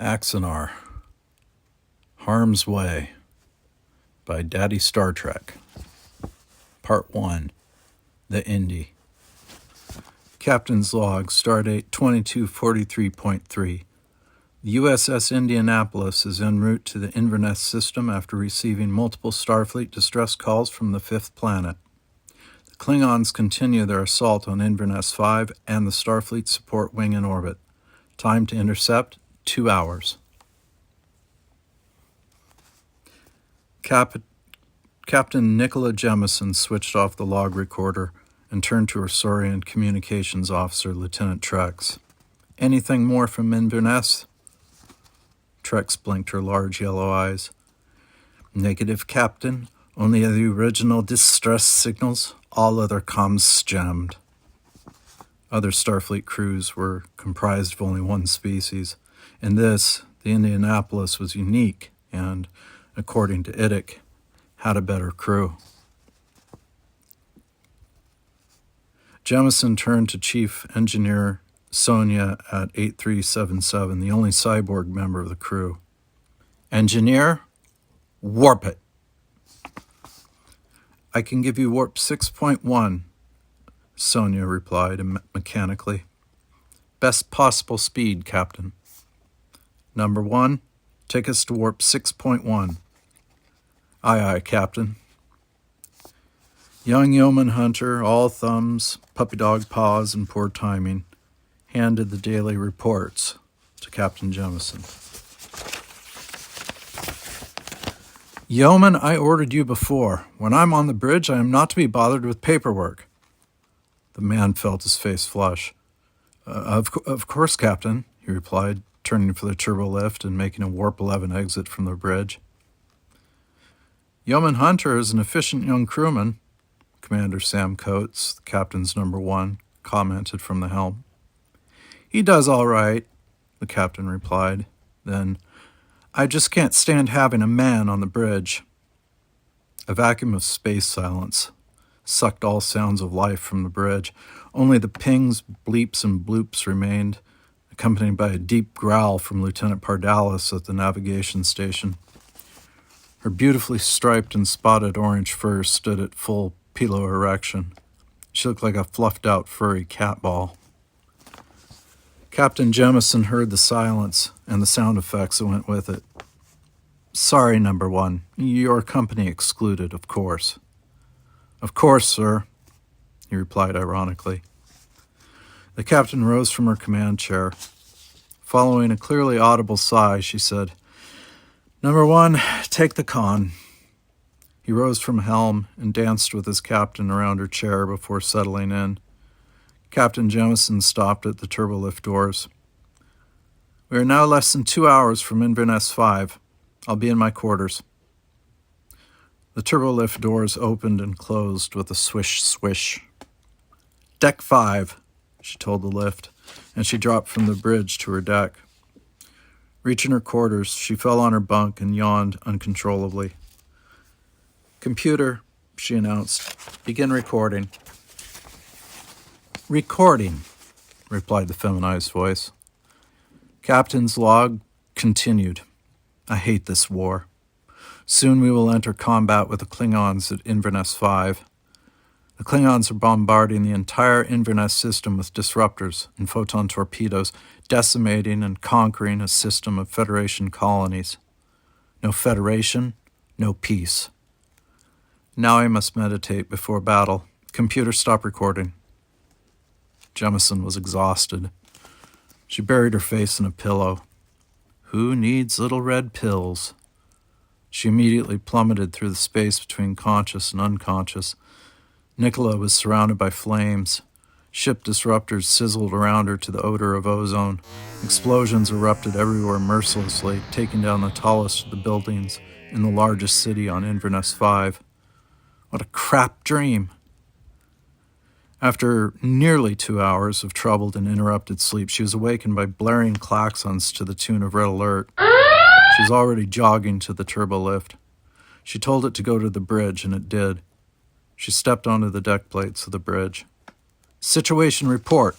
Axanar, Harm's Way by Daddy Star Trek. Part 1, The Indy. Captain's Log, Stardate 2243.3. The USS Indianapolis is en route to the Inverness system after receiving multiple Starfleet distress calls from the fifth planet. The Klingons continue their assault on Inverness 5 and the Starfleet support wing in orbit. Time to intercept, 2 hours. Captain Nicola Jemison switched off the log recorder and turned to her Saurian communications officer, Lieutenant Trex. "Anything more from Inverness?" Trex blinked her large yellow eyes. "Negative, Captain. Only the original distress signals. All other comms jammed." Other Starfleet crews were comprised of only one species. In this, the Indianapolis was unique and, according to Idic, had a better crew. Jemison turned to Chief Engineer Sonia at 8377, the only cyborg member of the crew. "Engineer, warp it." "I can give you warp 6.1, Sonia replied mechanically. "Best possible speed, Captain." "Number 1, take us to warp 6.1. "Aye, aye, Captain." Young yeoman Hunter, all thumbs, puppy dog paws, and poor timing, handed the daily reports to Captain Jemison. "Yeoman, I ordered you before. When I'm on the bridge, I am not to be bothered with paperwork." The man felt his face flush. Of course, Captain," he replied, turning for the turbo lift and making a warp 11 exit from the bridge. "Yeoman Hunter is an efficient young crewman," Commander Sam Coates, the captain's number 1, commented from the helm. "He does all right," the captain replied. Then, "I just can't stand having a man on the bridge." A vacuum of space silence sucked all sounds of life from the bridge. Only the pings, bleeps, and bloops remained, accompanied by a deep growl from Lieutenant Pardalis at the navigation station. Her beautifully striped and spotted orange fur stood at full pilo erection. She looked like a fluffed-out furry cat ball. Captain Jemison heard the silence and the sound effects that went with it. "Sorry, number 1. Your company excluded, of course." "Of course, sir," he replied ironically. The captain rose from her command chair. Following a clearly audible sigh, she said, "Number 1, take the con." He rose from helm and danced with his captain around her chair before settling in. Captain Jemison stopped at the turbolift doors. "We are now less than 2 hours from Inverness 5. I'll be in my quarters." The turbolift doors opened and closed with a swish, swish. "Deck 5, she told the lift, and she dropped from the bridge to her deck. Reaching her quarters, she fell on her bunk and yawned uncontrollably. "Computer," she announced, "begin recording." "Recording," replied the feminized voice. Captain's Log continued. "I hate this war. Soon we will enter combat with the Klingons at Inverness 5. The Klingons are bombarding the entire Inverness system with disruptors and photon torpedoes, decimating and conquering a system of Federation colonies. No Federation, no peace. Now I must meditate before battle. Computer, stop recording." Jemison was exhausted. She buried her face in a pillow. Who needs little red pills? She immediately plummeted through the space between conscious and unconscious. Nicola was surrounded by flames. Ship disruptors sizzled around her to the odor of ozone. Explosions erupted everywhere mercilessly, taking down the tallest of the buildings in the largest city on Inverness 5. What a crap dream! After nearly 2 hours of troubled and interrupted sleep, she was awakened by blaring klaxons to the tune of Red Alert. She was already jogging to the turbolift. She told it to go to the bridge, and it did. She stepped onto the deck plates of the bridge. "Situation report,"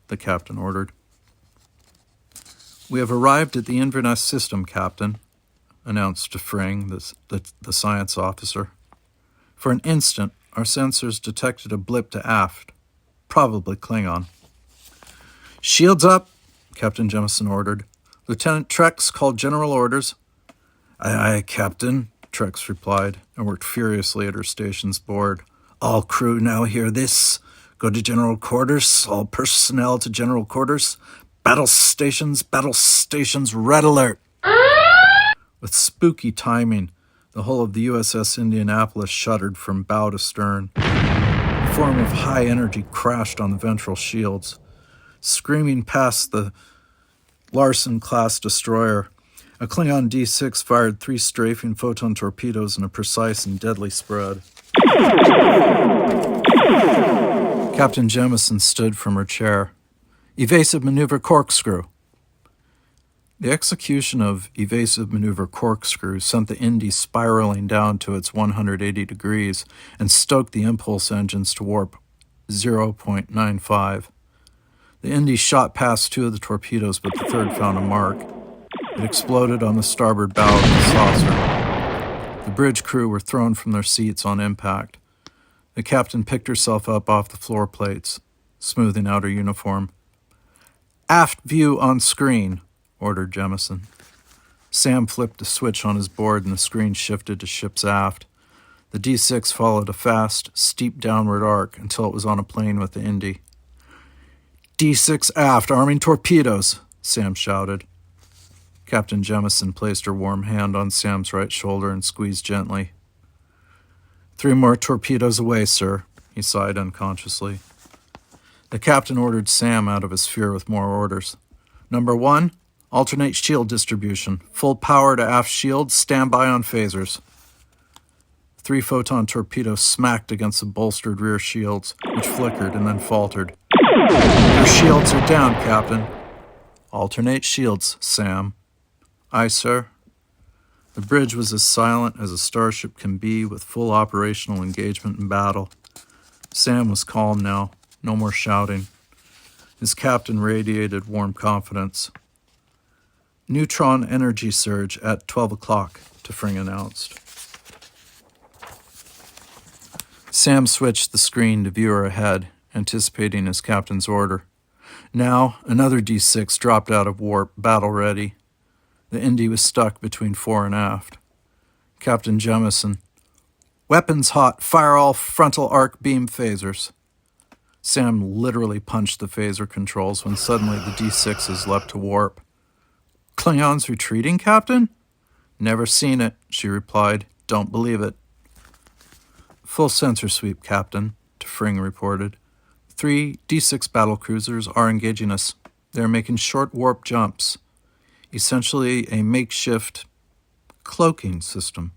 the captain ordered. We have arrived at the Inverness system, Captain, announced Fring, the science officer. For an instant, our sensors detected a blip to aft, probably Klingon. Shields up, Captain Jemison ordered. Lieutenant Trex called general orders. Aye, aye, Captain, Trex replied, and worked furiously at her station's board. All crew now hear this. Go to general quarters. All personnel to general quarters. Battle stations, red alert. With spooky timing, the hull of the USS Indianapolis shuddered from bow to stern. A form of high energy crashed on the ventral shields. Screaming past the Larson-class destroyer, a Klingon D6 fired 3 strafing photon torpedoes in a precise and deadly spread. Captain Jemison stood from her chair. Evasive maneuver corkscrew. The execution of evasive maneuver corkscrew sent the Indy spiraling down to its 180 degrees and stoked the impulse engines to warp 0.95. The Indy shot past 2 of the torpedoes, but the third found a mark. It exploded on the starboard bow of the saucer. The bridge crew were thrown from their seats on impact. The captain picked herself up off the floor plates, smoothing out her uniform. Aft view on screen, ordered Jemison. Sam flipped a switch on his board and the screen shifted to ship's aft. The D6 followed a fast, steep downward arc until it was on a plane with the Indy. D6 aft, arming torpedoes, Sam shouted. Captain Jemison placed her warm hand on Sam's right shoulder and squeezed gently. 3 more torpedoes away, sir, he sighed unconsciously. The captain ordered Sam out of his fear with more orders. Number 1, alternate shield distribution. Full power to aft shields, stand by on phasers. 3 photon torpedoes smacked against the bolstered rear shields, which flickered and then faltered. Your shields are down, Captain. Alternate shields, Sam. Aye, sir. The bridge was as silent as a starship can be with full operational engagement in battle. Sam was calm now, no more shouting. His captain radiated warm confidence. Neutron energy surge at 12 o'clock, Fring announced. Sam switched the screen to view her ahead, anticipating his captain's order. Now, another D6 dropped out of warp, battle ready. The Indy was stuck between fore and aft. Captain Jemison. Weapons hot, fire all frontal arc beam phasers. Sam literally punched the phaser controls when suddenly the D6s leapt to warp. Klingons retreating, Captain? Never seen it, she replied. Don't believe it. Full sensor sweep, Captain, Fring reported. 3 D6 battlecruisers are engaging us. They are making short warp jumps. Essentially a makeshift cloaking system.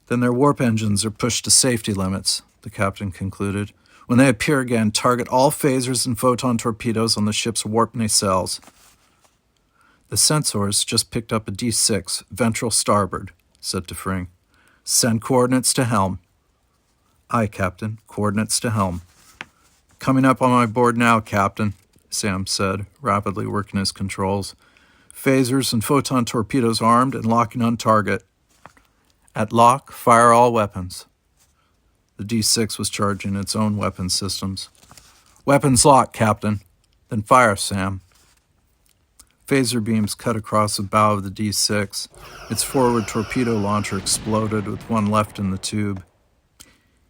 Then their warp engines are pushed to safety limits, the captain concluded. When they appear again, target all phasers and photon torpedoes on the ship's warp nacelles. The sensors just picked up a D6, ventral starboard, said Fring. Send coordinates to helm. Aye, Captain. Coordinates to helm. Coming up on my board now, Captain, Sam said, rapidly working his controls. Phasers and photon torpedoes armed and locking on target. At lock, fire all weapons. The D6 was charging its own weapon systems. Weapons locked, Captain. Then fire, Sam. Phaser beams cut across the bow of the D6. Its forward torpedo launcher exploded with one left in the tube.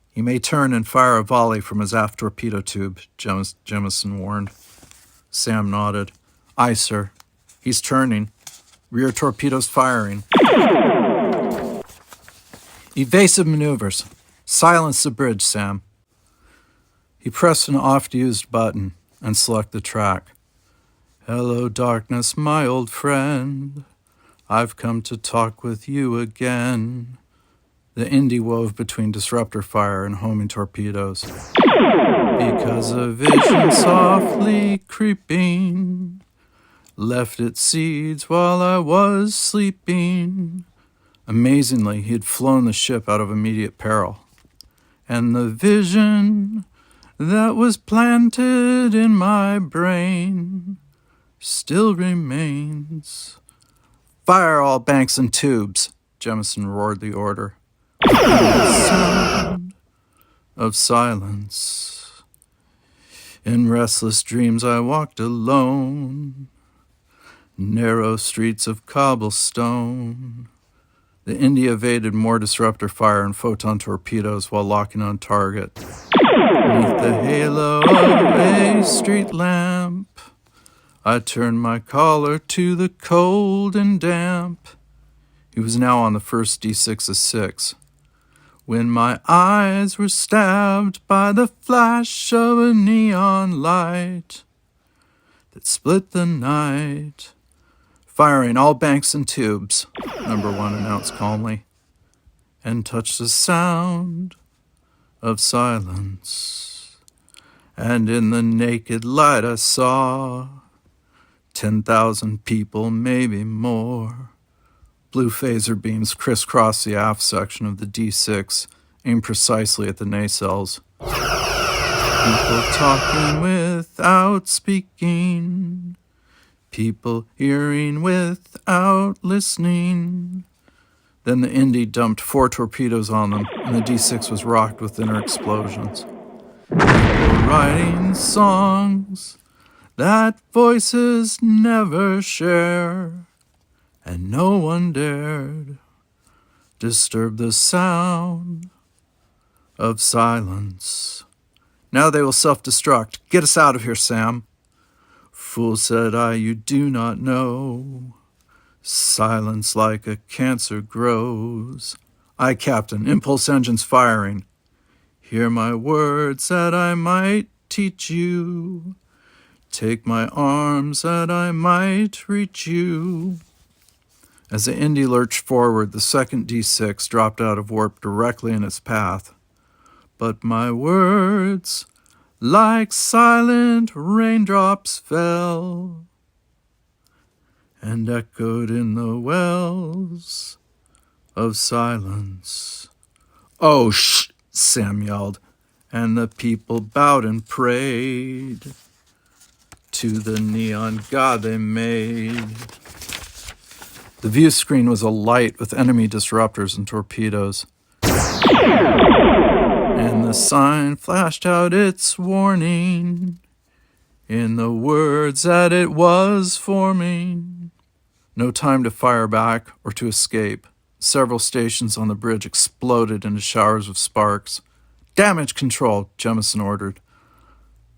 He may turn and fire a volley from his aft torpedo tube, Jemison warned. Sam nodded. Aye, sir. He's turning. Rear torpedoes firing. Evasive maneuvers. Silence the bridge, Sam. He pressed an oft-used button and selected the track. Hello, darkness, my old friend. I've come to talk with you again. The Indy wove between disruptor fire and homing torpedoes. Because a vision softly creeping left its seeds while I was sleeping. Amazingly, he had flown the ship out of immediate peril. And the vision that was planted in my brain still remains. Fire all banks and tubes, Jemison roared the order. The sound of silence. In restless dreams I walked alone, narrow streets of cobblestone. The Indy evaded more disruptor fire and photon torpedoes while locking on target. Beneath the halo of a street lamp, I turned my collar to the cold and damp. He was now on the first D6 of 6, when my eyes were stabbed by the flash of a neon light that split the night. Firing all banks and tubes, number 1 announced calmly, and touched the sound of silence. And in the naked light I saw 10,000 people, maybe more. Blue phaser beams crisscrossed the aft section of the D6, aimed precisely at the nacelles. People talking without speaking. People hearing without listening. Then the Indy dumped 4 torpedoes on them, and the D6 was rocked with inner explosions. People writing songs that voices never share, and no one dared disturb the sound of silence. Now they will self-destruct. Get us out of here, Sam. Fool, said I, you do not know. Silence like a cancer grows. Aye, Captain, impulse engines firing. Hear my words that I might teach you. Take my arms that I might reach you. As the Indy lurched forward, the second D6 dropped out of warp directly in its path. But my words, like silent raindrops, fell and echoed in the wells of silence. Oh, shh, Sam yelled, and the people bowed and prayed to the neon god they made. The view screen was alight with enemy disruptors and torpedoes. And the sign flashed out its warning in the words that it was forming. No time to fire back or to escape. Several stations on the bridge exploded into showers of sparks. Damage control, Jemison ordered.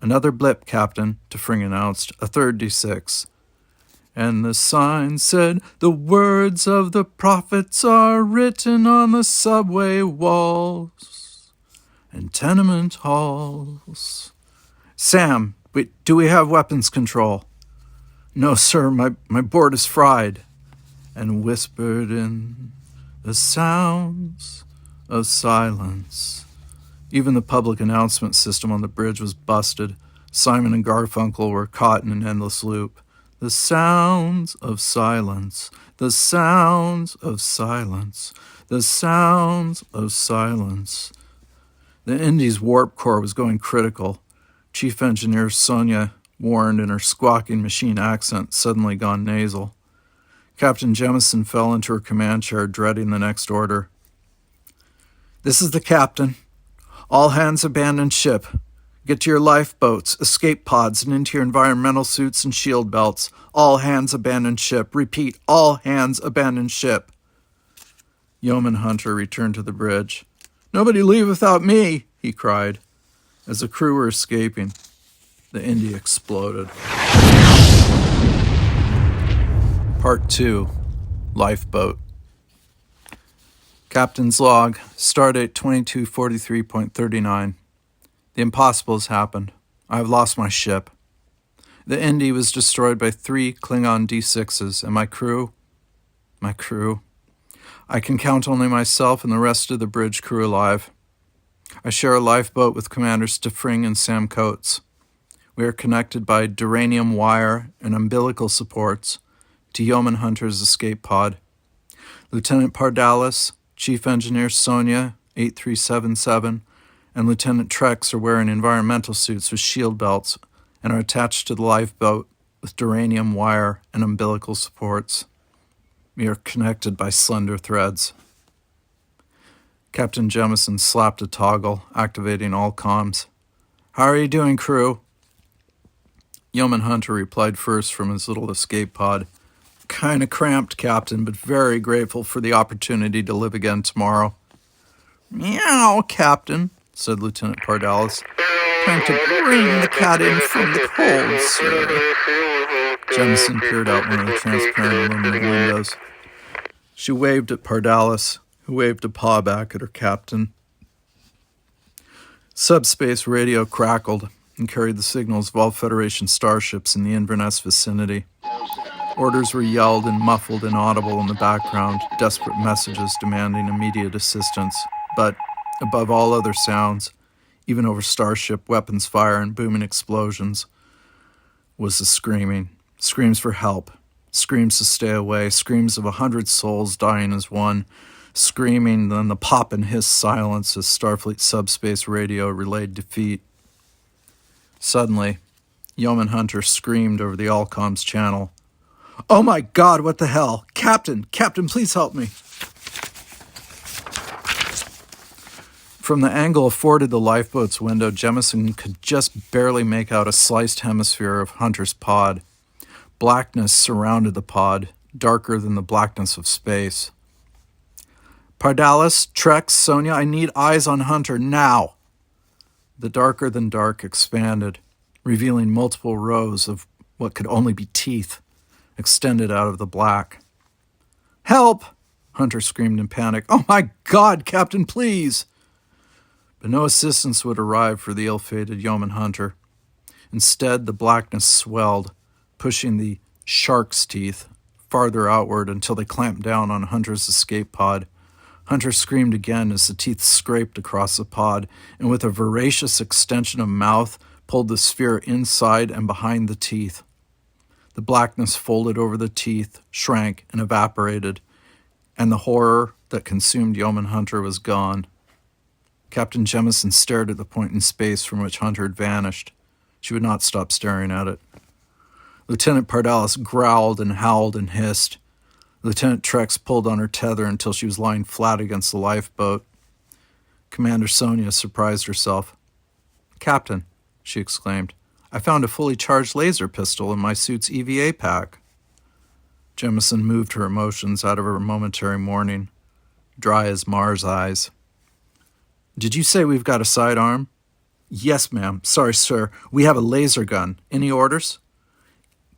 Another blip, Captain, Tefring announced, a third D6. And the sign said, the words of the prophets are written on the subway walls and tenement halls. Sam, do we have weapons control? No, sir, my board is fried. And whispered in the sounds of silence. Even the public announcement system on the bridge was busted. Simon and Garfunkel were caught in an endless loop. The sounds of silence, the sounds of silence, the sounds of silence. The Indy's warp core was going critical. Chief Engineer Sonia warned in her squawking machine accent, suddenly gone nasal. Captain Jemison fell into her command chair, dreading the next order. This is the captain. All hands abandon ship. Get to your lifeboats, escape pods, and into your environmental suits and shield belts. All hands abandon ship. Repeat, all hands abandon ship. Yeoman Hunter returned to the bridge. Nobody leave without me, he cried. As the crew were escaping, the Indy exploded. Part 2, Lifeboat. Captain's log, stardate 2243.39. The impossible has happened. I have lost my ship. The Indy was destroyed by 3 Klingon D6s, and my crew. I can count only myself and the rest of the bridge crew alive. I share a lifeboat with Commanders Tefring and Sam Coates. We are connected by duranium wire and umbilical supports to Yeoman Hunter's escape pod. Lieutenant Pardalis, Chief Engineer Sonia, 8377, and Lieutenant Trex are wearing environmental suits with shield belts and are attached to the lifeboat with duranium wire and umbilical supports. We are connected by slender threads. Captain Jemison slapped a toggle, activating all comms. How are you doing, crew? Yeoman Hunter replied first from his little escape pod. Kinda cramped, Captain, but very grateful for the opportunity to live again tomorrow. Meow, Captain, said Lieutenant Pardalis. Trying to bring the cat in from the cold, sir. Jemison peered out one of the transparent aluminum windows. She waved at Pardalis, who waved a paw back at her captain. Subspace radio crackled and carried the signals of all Federation starships in the Inverness vicinity. Orders were yelled and muffled and audible in the background, desperate messages demanding immediate assistance. But, above all other sounds, even over starship weapons fire and booming explosions, was the screaming. Screams for help. Screams to stay away. Screams of 100 souls dying as one. Screaming, then the pop and hiss silence as Starfleet subspace radio relayed defeat. Suddenly, Yeoman Hunter screamed over the all-comms channel. Oh my God, what the hell? Captain, please help me. From the angle afforded the lifeboat's window, Jemison could just barely make out a sliced hemisphere of Hunter's pod. Blackness surrounded the pod, darker than the blackness of space. Pardalis, Trex, Sonia, I need eyes on Hunter now. The darker than dark expanded, revealing multiple rows of what could only be teeth, extended out of the black. Help! Hunter screamed in panic. Oh my God, Captain, please! But no assistance would arrive for the ill-fated Yeoman Hunter. Instead, the blackness swelled, pushing the shark's teeth farther outward until they clamped down on Hunter's escape pod. Hunter screamed again as the teeth scraped across the pod, and with a voracious extension of mouth, pulled the sphere inside and behind the teeth. The blackness folded over the teeth, shrank, and evaporated, and the horror that consumed Yeoman Hunter was gone. Captain Jemison stared at the point in space from which Hunter had vanished. She would not stop staring at it. Lieutenant Pardalis growled and howled and hissed. Lieutenant Trex pulled on her tether until she was lying flat against the lifeboat. Commander Sonia surprised herself. Captain, she exclaimed, I found a fully charged laser pistol in my suit's EVA pack. Jemison moved her emotions out of her momentary mourning, dry as Mars' eyes. Did you say we've got a sidearm? Yes, ma'am. Sorry, sir. We have a laser gun. Any orders?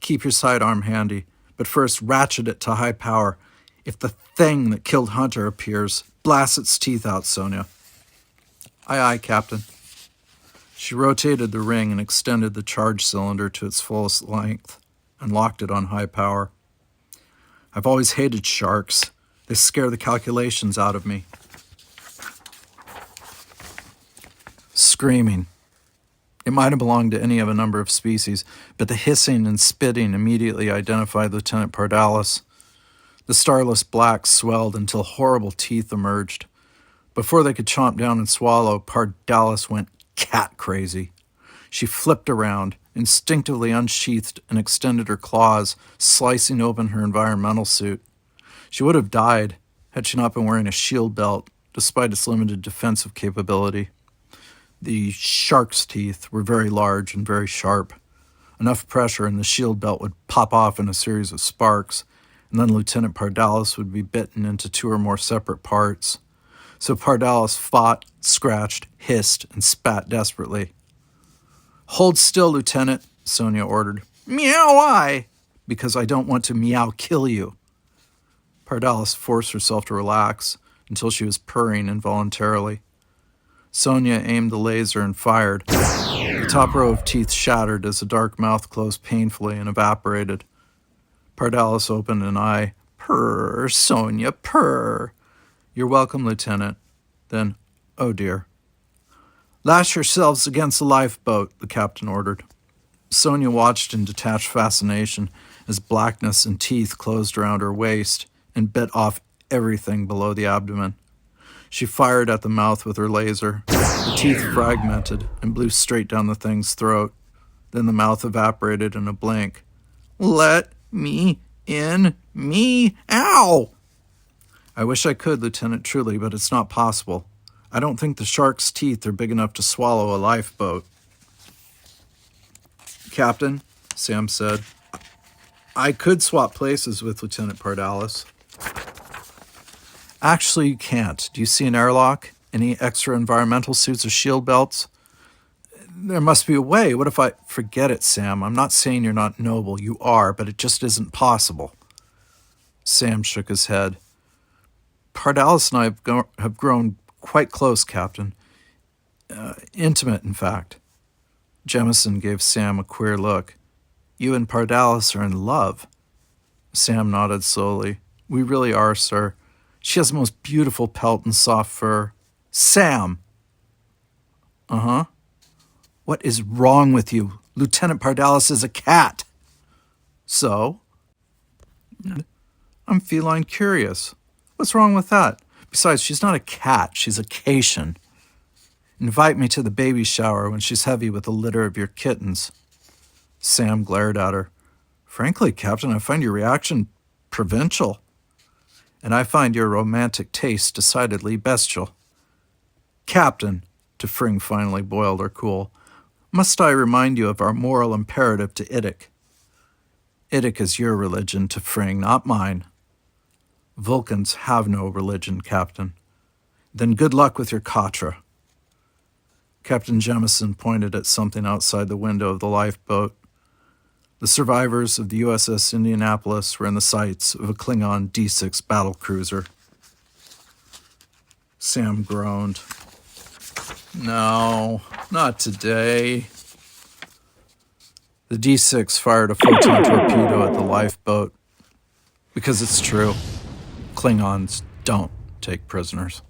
Keep your sidearm handy, but first ratchet it to high power. If the thing that killed Hunter appears, blast its teeth out, Sonia. Aye, aye, Captain. She rotated the ring and extended the charge cylinder to its fullest length and locked it on high power. I've always hated sharks. They scare the calculations out of me. Screaming. It might have belonged to any of a number of species, but the hissing and spitting immediately identified Lieutenant Pardalis. The starless black swelled until horrible teeth emerged. Before they could chomp down and swallow, Pardalis went cat crazy. She flipped around, instinctively unsheathed and extended her claws, slicing open her environmental suit. She would have died had she not been wearing a shield belt, despite its limited defensive capability. The shark's teeth were very large and very sharp. Enough pressure and the shield belt would pop off in a series of sparks, and then Lieutenant Pardalis would be bitten into 2 or more separate parts. So Pardalis fought, scratched, hissed, and spat desperately. Hold still, Lieutenant, Sonia ordered. Meow, I! Because I don't want to meow kill you. Pardalis forced herself to relax until she was purring involuntarily. Sonia aimed the laser and fired. The top row of teeth shattered as the dark mouth closed painfully and evaporated. Pardalis opened an eye. Purr, Sonia, purr. You're welcome, Lieutenant. Then, oh dear. Lash yourselves against the lifeboat, the captain ordered. Sonia watched in detached fascination as blackness and teeth closed around her waist and bit off everything below the abdomen. She fired at the mouth with her laser. The teeth fragmented and blew straight down the thing's throat. Then the mouth evaporated in a blink. Let me in. Me. Ow! I wish I could, Lieutenant, truly, but it's not possible. I don't think the shark's teeth are big enough to swallow a lifeboat. Captain, Sam said, I could swap places with Lieutenant Pardalis. Actually, you can't. Do you see an airlock? Any extra environmental suits or shield belts? There must be a way. What if I... Forget it, Sam. I'm not saying you're not noble. You are, but it just isn't possible. Sam shook his head. Pardalis and I have grown quite close, Captain. Intimate, in fact. Jemison gave Sam a queer look. You and Pardalis are in love. Sam nodded slowly. We really are, sir. She has the most beautiful pelt and soft fur. Sam! Uh-huh. What is wrong with you? Lieutenant Pardalis is a cat. So? I'm feline curious. What's wrong with that? Besides, she's not a cat. She's a Cation. Invite me to the baby shower when she's heavy with a litter of your kittens. Sam glared at her. Frankly, Captain, I find your reaction provincial. And I find your romantic taste decidedly bestial. Captain, Tefring finally boiled her cool, must I remind you of our moral imperative to Idik? Idik is your religion, Tefring, not mine. Vulcans have no religion, Captain. Then good luck with your Katra. Captain Jemison pointed at something outside the window of the lifeboat. The survivors of the USS Indianapolis were in the sights of a Klingon D6 battlecruiser. Sam groaned. No, not today. The D6 fired a photon torpedo at the lifeboat. Because it's true. Klingons don't take prisoners.